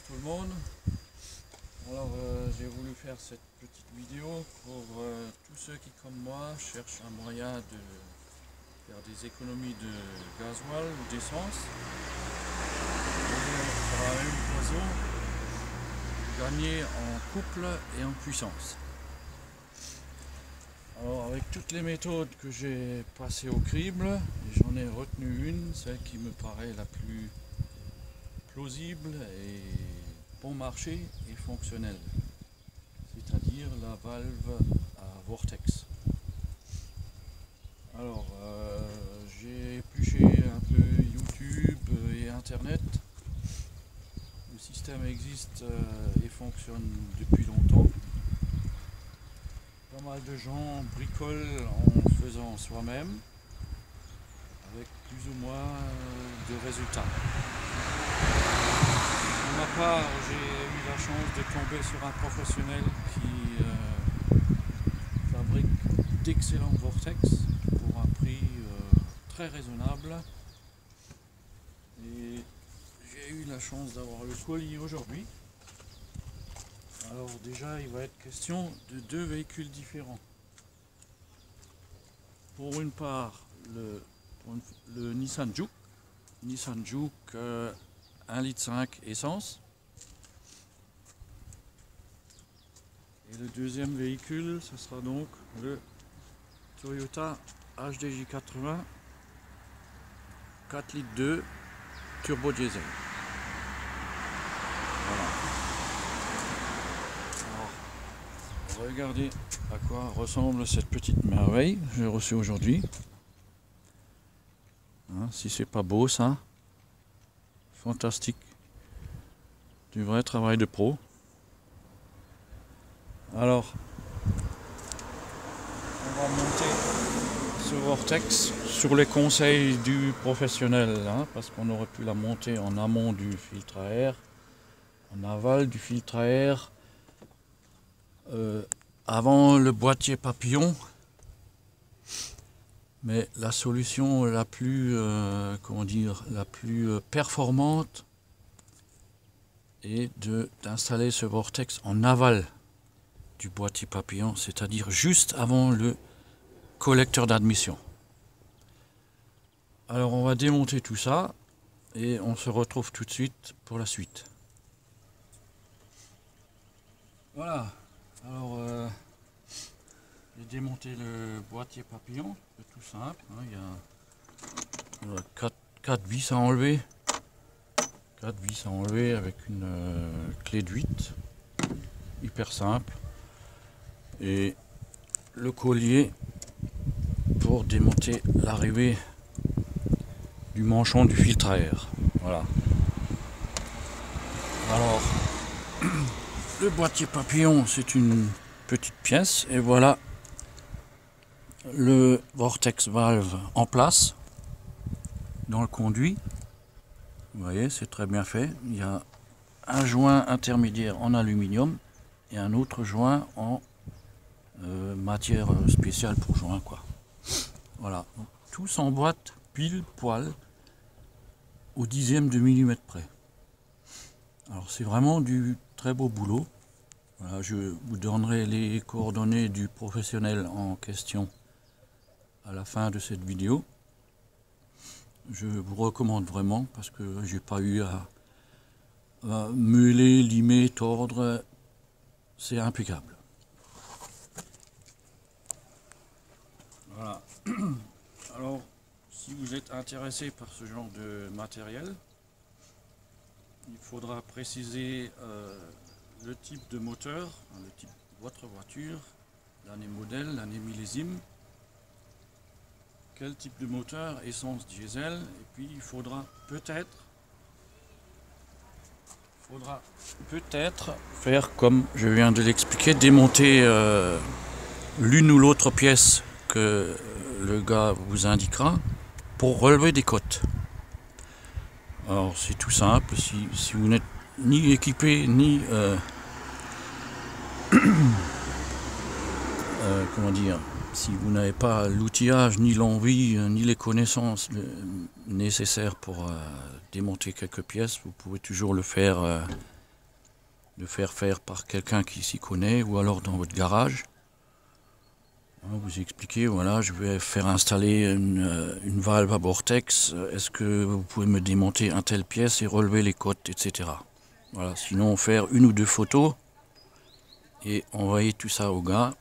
tout le monde. Alors j'ai voulu faire cette petite vidéo pour tous ceux qui comme moi cherchent un moyen de faire des économies de gasoil ou d'essence et par la même occasion gagner en couple et en puissance. Alors avec toutes les méthodes que j'ai passées au crible, j'en ai retenu une, celle qui me paraît la plus plausible et bon marché et fonctionnelle, c'est-à-dire la valve à vortex. Alors j'ai épluché un peu YouTube et internet. Le système existe et fonctionne depuis longtemps. Pas mal de gens bricolent en faisant soi-même avec plus ou moins de résultats. Pour ma part, j'ai eu la chance de tomber sur un professionnel qui fabrique d'excellents vortex pour un prix très raisonnable. Et j'ai eu la chance d'avoir le colis aujourd'hui. Alors déjà, il va être question de deux véhicules différents. Pour une part, le Nissan Juke 1,5 litre essence. Et le deuxième véhicule, ce sera donc le Toyota HDJ80 4 litres 2 turbo diesel. Voilà. Alors, regardez à quoi ressemble cette petite merveille que j'ai reçue aujourd'hui. Hein, si c'est pas beau ça, fantastique, du vrai travail de pro. Alors, on va monter ce vortex sur les conseils du professionnel, hein, parce qu'on aurait pu la monter en amont du filtre à air, en aval du filtre à air, avant le boîtier papillon. Mais la solution la plus, la plus performante est d'installer ce vortex en aval du boîtier papillon, c'est-à-dire juste avant le collecteur d'admission. Alors on va démonter tout ça et on se retrouve tout de suite pour la suite. Voilà, alors j'ai démonté le boîtier papillon, c'est tout simple, hein, il y a 4 vis à enlever. 4 vis à enlever avec une clé de 8, hyper simple, et le collier pour démonter l'arrivée du manchon du filtre à air. Voilà. Alors, le boîtier papillon, c'est une petite pièce, et voilà le vortex valve en place dans le conduit. Vous voyez, c'est très bien fait. Il y a un joint intermédiaire en aluminium et un autre joint en matière spéciale pour joint, quoi. Voilà, donc, tout s'emboîte pile poil au dixième de millimètre près. Alors c'est vraiment du très beau boulot. Voilà, je vous donnerai les coordonnées du professionnel en question à la fin de cette vidéo. Je vous recommande vraiment parce que j'ai pas eu à meuler, limer, tordre. C'est impeccable. Voilà. Alors, si vous êtes intéressé par ce genre de matériel, il faudra préciser le type de moteur, le type de votre voiture, l'année modèle, l'année millésime, quel type de moteur, essence, diesel, et puis il faudra peut-être faire comme je viens de l'expliquer, démonter l'une ou l'autre pièce que le gars vous indiquera pour relever des côtes. Alors c'est tout simple, si vous n'êtes ni équipé ni comment dire, si vous n'avez pas l'outillage, ni l'envie, ni les connaissances nécessaires pour démonter quelques pièces, vous pouvez toujours le faire de faire par quelqu'un qui s'y connaît, ou alors dans votre garage. Vous expliquez, voilà, je vais faire installer une valve à vortex, est-ce que vous pouvez me démonter un telle pièce et relever les côtes, etc. Voilà, sinon faire une ou deux photos et envoyer tout ça au gars.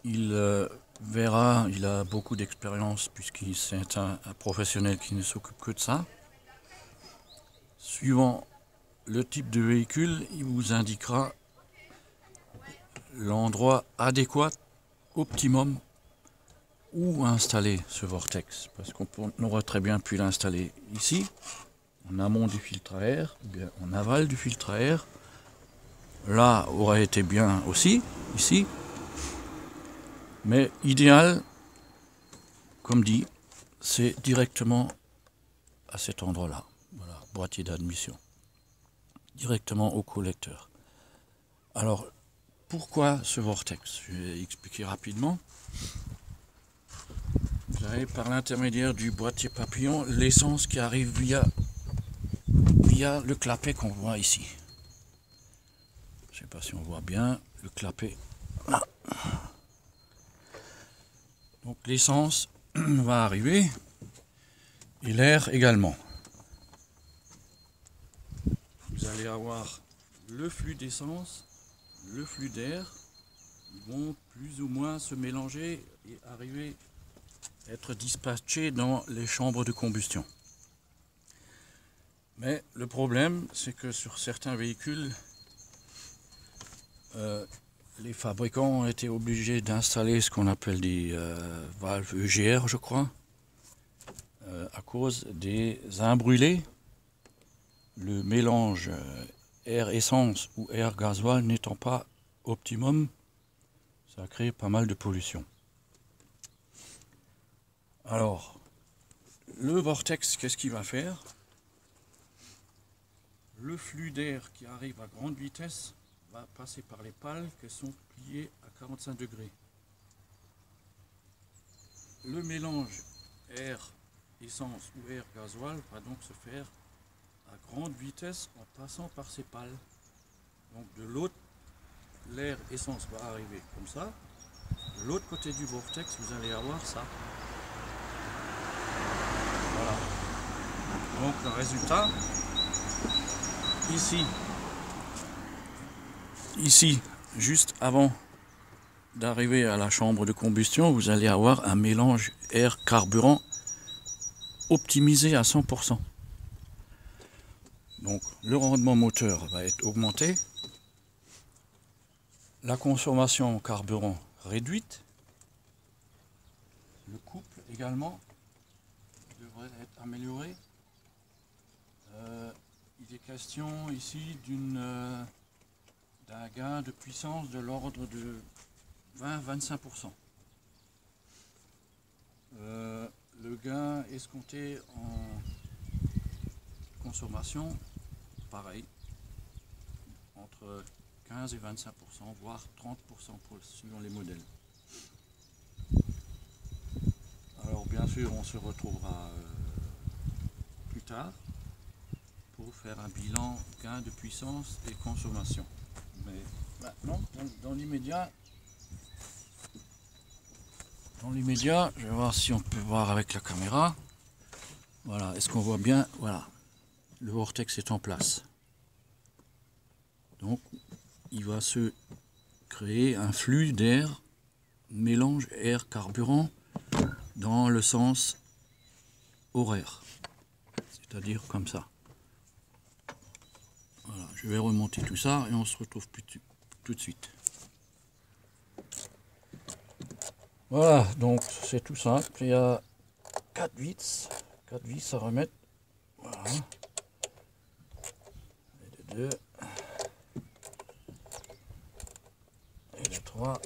Il verra, il a beaucoup d'expérience puisqu'il c'est un professionnel qui ne s'occupe que de ça. Suivant le type de véhicule, il vous indiquera l'endroit adéquat, optimum, où installer ce vortex. Parce qu'on aurait très bien pu l'installer ici, en amont du filtre à air, ou bien en aval du filtre à air. Là aurait été bien aussi, ici. Mais idéal, comme dit, c'est directement à cet endroit-là. Voilà, boîtier d'admission. Directement au collecteur. Alors, pourquoi ce vortex? Je vais expliquer rapidement. Vous avez par l'intermédiaire du boîtier papillon l'essence qui arrive via le clapet qu'on voit ici. Je ne sais pas si on voit bien le clapet là. Donc l'essence va arriver et l'air également. Vous allez avoir le flux d'essence, le flux d'air, ils vont plus ou moins se mélanger et arriver à être dispatchés dans les chambres de combustion. Mais le problème, c'est que sur certains véhicules, les fabricants ont été obligés d'installer ce qu'on appelle des valves EGR, je crois, à cause des imbrûlés. Le mélange air-essence ou air-gasoil n'étant pas optimum, ça a créé pas mal de pollution. Alors, le vortex, qu'est-ce qu'il va faire? Le flux d'air qui arrive à grande vitesse va passer par les pales qui sont pliées à 45 degrés. Le mélange air-essence ou air-gasoil va donc se faire à grande vitesse en passant par ces pales. Donc de l'autre, l'air essence va arriver comme ça. De l'autre côté du vortex, vous allez avoir ça. Voilà. Donc le résultat, ici, juste avant d'arriver à la chambre de combustion, vous allez avoir un mélange air-carburant optimisé à 100%. Donc le rendement moteur va être augmenté, la consommation en carburant réduite, le couple également devrait être amélioré. Il est question ici d'un gain de puissance de l'ordre de 20-25%. Le gain escompté en consommation, pareil, entre 15 et 25%, voire 30% suivant les modèles. Alors bien sûr, on se retrouvera plus tard pour faire un bilan gain de puissance et consommation. Mais maintenant, dans l'immédiat, je vais voir si on peut voir avec la caméra. Voilà, est-ce qu'on voit bien? Voilà, le vortex est en place. Donc, il va se créer un flux d'air, mélange air-carburant dans le sens horaire, c'est-à-dire comme ça. Voilà, je vais remonter tout ça et on se retrouve tout de suite. Voilà, donc c'est tout simple. Il y a 4 vis à remettre. Voilà. Et les 2. Et les 3.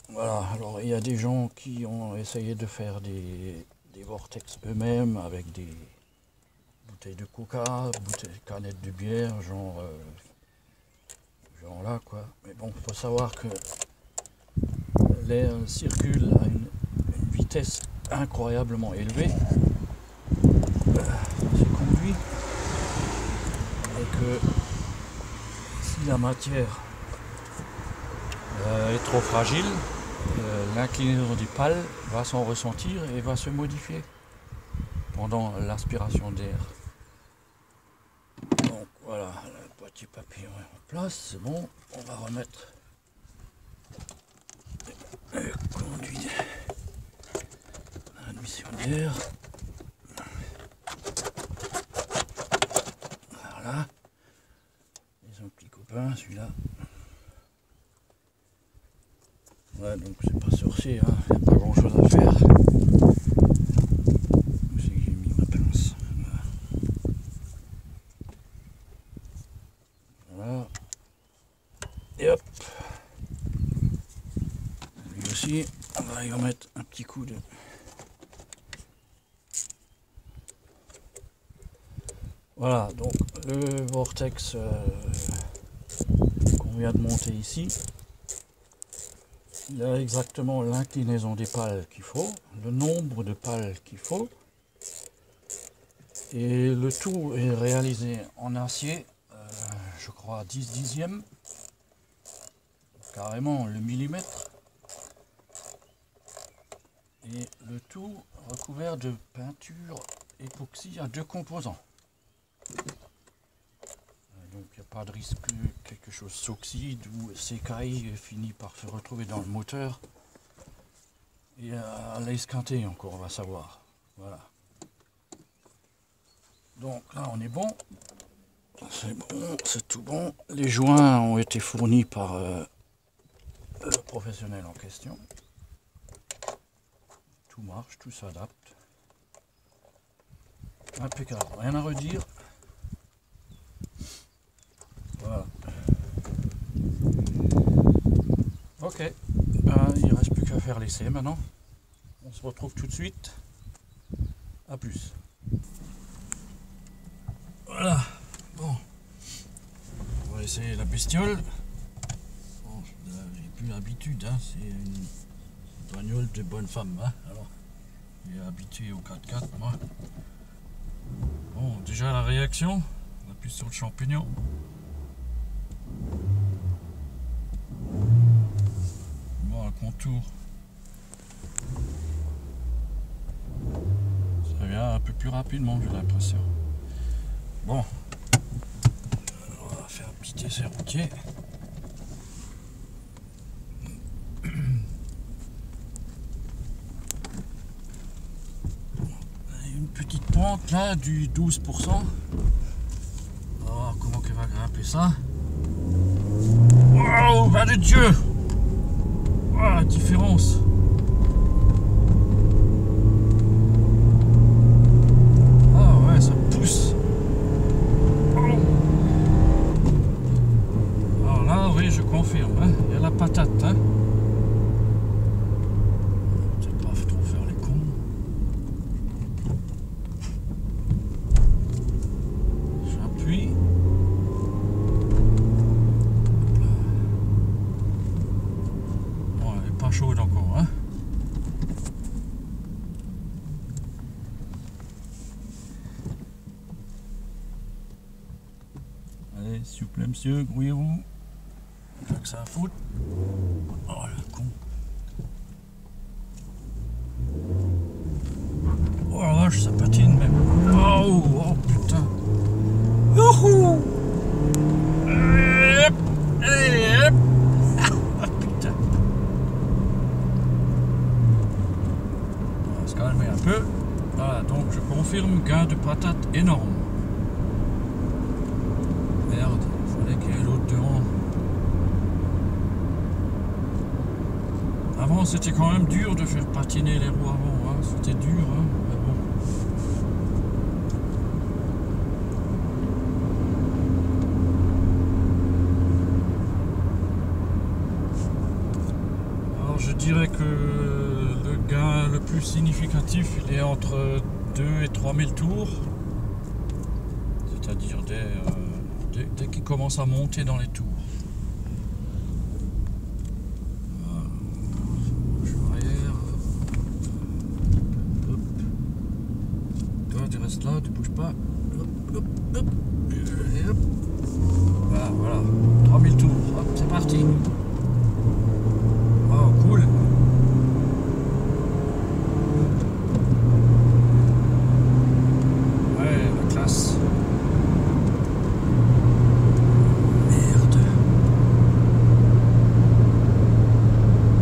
Voilà, alors il y a des gens qui ont essayé de faire des vortex eux-mêmes avec des bouteilles de coca, canettes de bière, genre là quoi. Mais bon, il faut savoir que l'air circule à une vitesse incroyablement élevée. C'est conduit. si la matière est trop fragile, l'inclinaison des pales va s'en ressentir et va se modifier pendant l'aspiration d'air. Donc voilà, le boîtier papillon est en place, c'est bon. On va remettre le conduit d'admission d'air. Voilà. Et son petit copain, celui-là. Ouais, donc c'est pas sorcier, hein. Il n'y a pas grand chose à faire. Où c'est que j'ai mis ma pince? Voilà. Et hop. Lui aussi, on va y remettre un petit coup de... Voilà, donc le vortex qu'on vient de monter ici, il a exactement l'inclinaison des pales qu'il faut, le nombre de pales qu'il faut, et le tout est réalisé en acier, je crois 10 dixièmes, carrément le millimètre, et le tout recouvert de peinture époxy à 2 composants. Donc il n'y a pas de risque que quelque chose s'oxyde ou s'écaille et finit par se retrouver dans le moteur et à l'esquinter encore, on va savoir. Voilà. Donc là on est bon, c'est bon, c'est tout bon. Les joints ont été fournis par le professionnel en question. Tout marche, tout s'adapte. Impeccable, rien à redire. Voilà. Ok, ben, il ne reste plus qu'à faire l'essai maintenant. On se retrouve tout de suite. A plus. Voilà. Bon. On va essayer la bestiole. Bon, j'ai plus l'habitude, hein. C'est une bagnole de bonne femme. Hein. Alors, j'ai habitué au 4x4, moi. Bon, déjà la réaction. On appuie sur le champignon. Bon, un contour. Ça vient un peu plus rapidement, j'ai l'impression. Bon. On va faire un petit essai routier. Une petite pente là du 12%. On va voir comment qu'elle va grimper ça. Oh, va de Dieu! Oh, la différence! Ah ouais, ça pousse! Oh. Alors là, oui, je confirme, hein, il y a la patate, hein. Peut-être pas trop faire les cons. J'appuie. Chaude encore, hein. Allez, s'il vous plaît, monsieur, grouillez-vous. Pas que ça à foutre. Oh le con. Oh la vache, ça patine même. Oh, oh putain. Youhou. Calmer un peu. Voilà, donc je confirme, gain de patate énorme. Merde, il fallait qu'il y ait l'autre devant. Avant c'était quand même dur de faire patiner les roues avant, hein. C'était dur, hein. Mais bon. Alors je dirais que le gain le plus significatif, il est entre 2 et 3000 tours, c'est-à-dire dès qu'il commence à monter dans les tours. Voilà. Arrière. Hop. Toi tu restes là, tu bouges pas. Hop, hop, hop. Et hop. Voilà. voilà, 3000 tours, hop, c'est parti. Oh, cool. Ouais, la classe. Merde.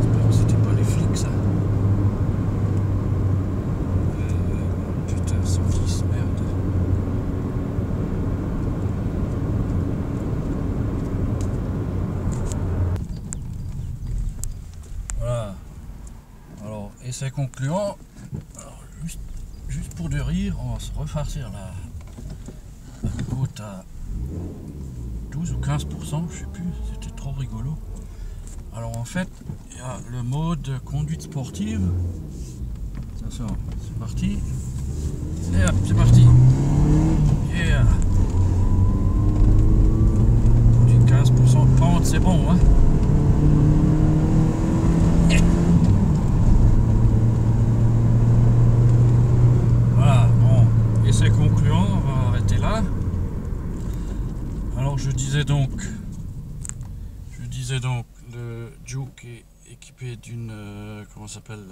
J'espère que c'était pas les flics, ça. Putain, 110, merde. Voilà. Alors, essai concluant. Alors, juste pour de rire, on va se refarcir la côte à 12 ou 15%, je sais plus, c'était trop rigolo. Alors en fait, il y a le mode conduite sportive. Attention, c'est parti. Et hop, c'est parti. Yeah. Du 15% de pente, c'est bon, hein. Voilà, bon, essai concluant, on va arrêter là. Alors je disais donc, le Juke est équipé d'une, comment ça s'appelle,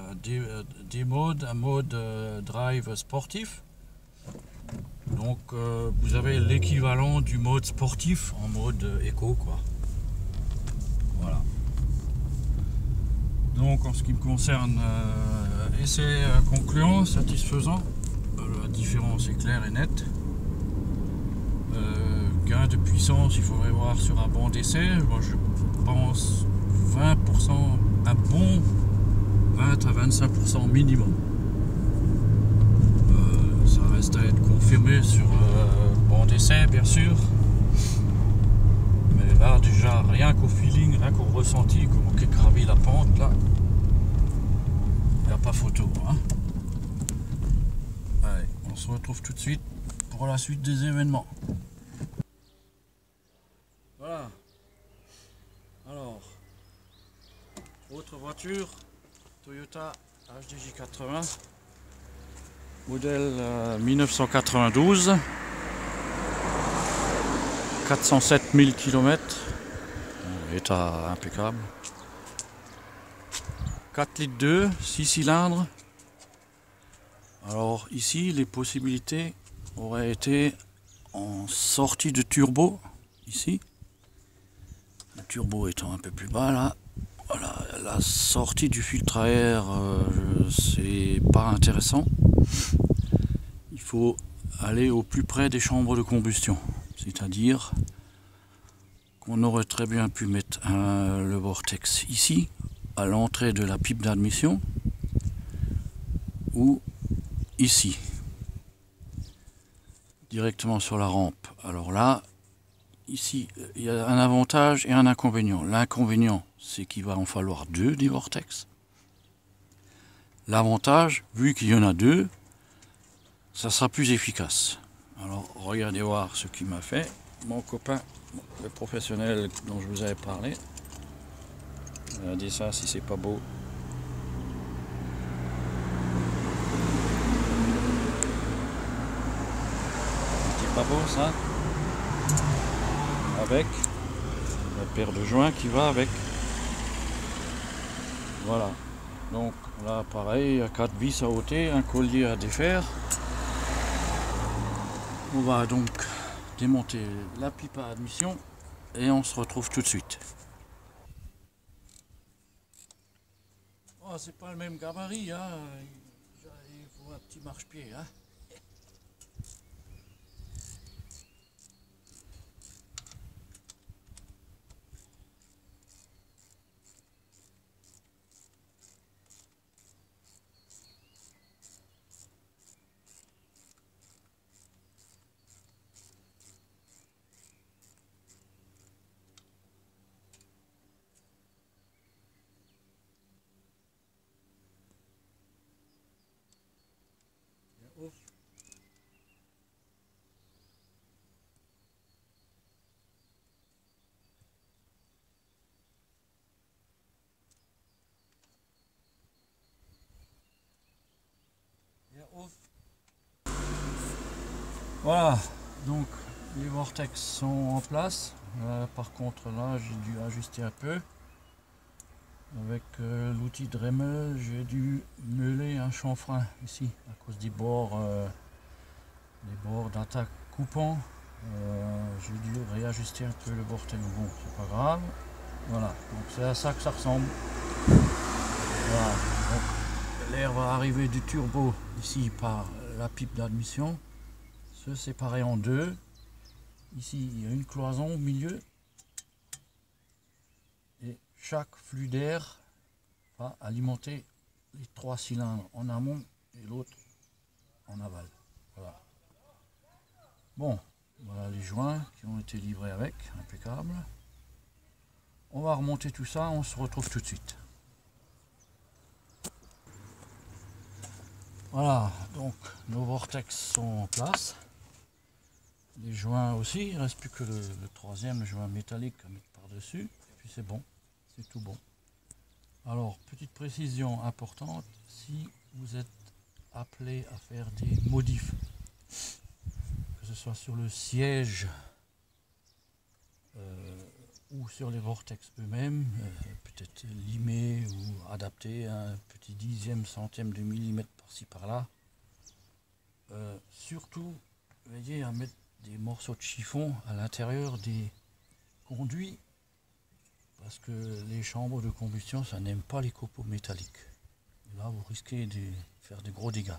un mode drive sportif. Donc vous avez l'équivalent du mode sportif en mode éco, quoi. Voilà. Donc en ce qui me concerne, essai concluant, satisfaisant. La différence est claire et nette. Gain de puissance, il faudrait voir sur un banc d'essai. Moi je pense 20%, un bon 20 à 25% minimum. Ça reste à être confirmé sur banc d'essai, bien sûr. Mais là déjà, rien qu'au feeling, rien qu'au ressenti, comment qu'est gravé la pente là, il n'y a pas photo, hein. Allez, on se retrouve tout de suite pour la suite des événements. Voilà. Alors, autre voiture, Toyota HDJ80, modèle 1992, 407 000 km, état impeccable, 4 litres 2, 6 cylindres. Alors ici, les possibilités auraient été en sortie de turbo, ici. Le turbo étant un peu plus bas là. Voilà, la sortie du filtre à air, c'est pas intéressant. Il faut aller au plus près des chambres de combustion. C'est-à-dire qu'on aurait très bien pu mettre le vortex ici, à l'entrée de la pipe d'admission, ou ici, directement sur la rampe. Alors là, ici, il y a un avantage et un inconvénient. L'inconvénient, c'est qu'il va en falloir deux des vortex. L'avantage, vu qu'il y en a deux, ça sera plus efficace. Alors, regardez voir ce qu'il m'a fait. Mon copain, le professionnel dont je vous avais parlé. Regardez ça, si c'est pas beau. C'est pas beau ça? Avec la paire de joints qui va avec. Voilà. Donc là pareil, il y a 4 vis à ôter, un collier à défaire. On va donc démonter la pipe à admission et on se retrouve tout de suite. Oh, c'est pas le même gabarit, hein. Il faut un petit marche-pied, hein. Ouf. Voilà, donc les vortex sont en place. Par contre là j'ai dû ajuster un peu. Avec l'outil Dremel, j'ai dû meuler un chanfrein ici à cause des bords d'attaque coupants. J'ai dû réajuster un peu le vortex. Bon, c'est pas grave. Voilà, donc c'est à ça que ça ressemble. Voilà, l'air va arriver du turbo ici par la pipe d'admission, se séparer en deux. Ici, il y a une cloison au milieu. Et chaque flux d'air va alimenter les 3 cylindres en amont et l'autre en aval. Voilà. Bon, voilà les joints qui ont été livrés avec, impeccable. On va remonter tout ça, on se retrouve tout de suite. Voilà, donc nos vortex sont en place. Les joints aussi, il ne reste plus que le troisième, le joint métallique à mettre par-dessus. Et puis c'est bon, c'est tout bon. Alors, petite précision importante, si vous êtes appelé à faire des modifs, que ce soit sur le siège ou sur les vortex eux-mêmes, peut-être limer ou adapter un petit dixième, centième de millimètre par-ci par-là, surtout veillez à mettre des morceaux de chiffon à l'intérieur des conduits, parce que les chambres de combustion, ça n'aime pas les copeaux métalliques. Et là, vous risquez de faire de gros dégâts.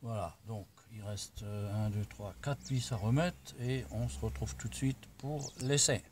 Voilà, donc il reste 1, 2, 3, 4 vis à remettre et on se retrouve tout de suite pour l'essai.